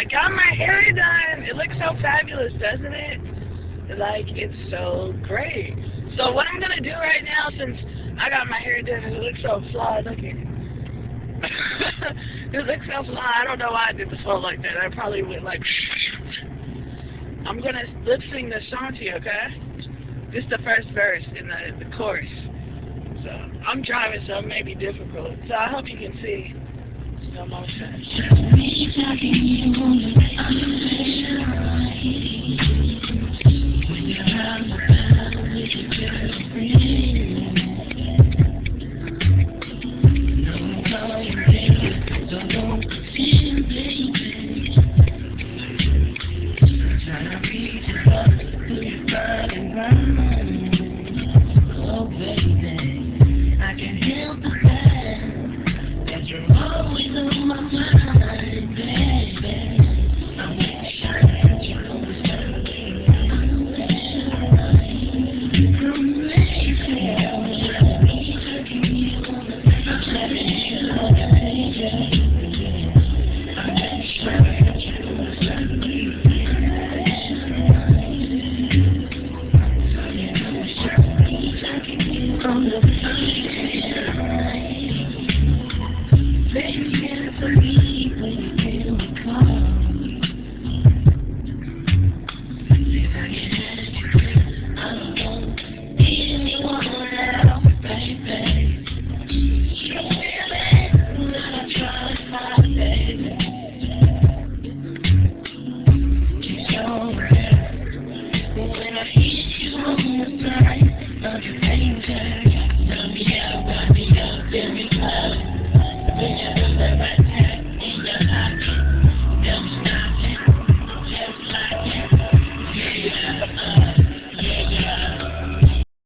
I got my hair done. It looks so fabulous, doesn't it? Like, it's so great. So what I'm going to do right now, since I got my hair done and it looks so fly, look at it. It looks so fly. I don't know why I did the flow like that. I probably went like... I'm going to lip sing this song to you, okay? This is the first verse in the chorus. So, I'm driving, so it may be difficult. So I hope you can see slow motion.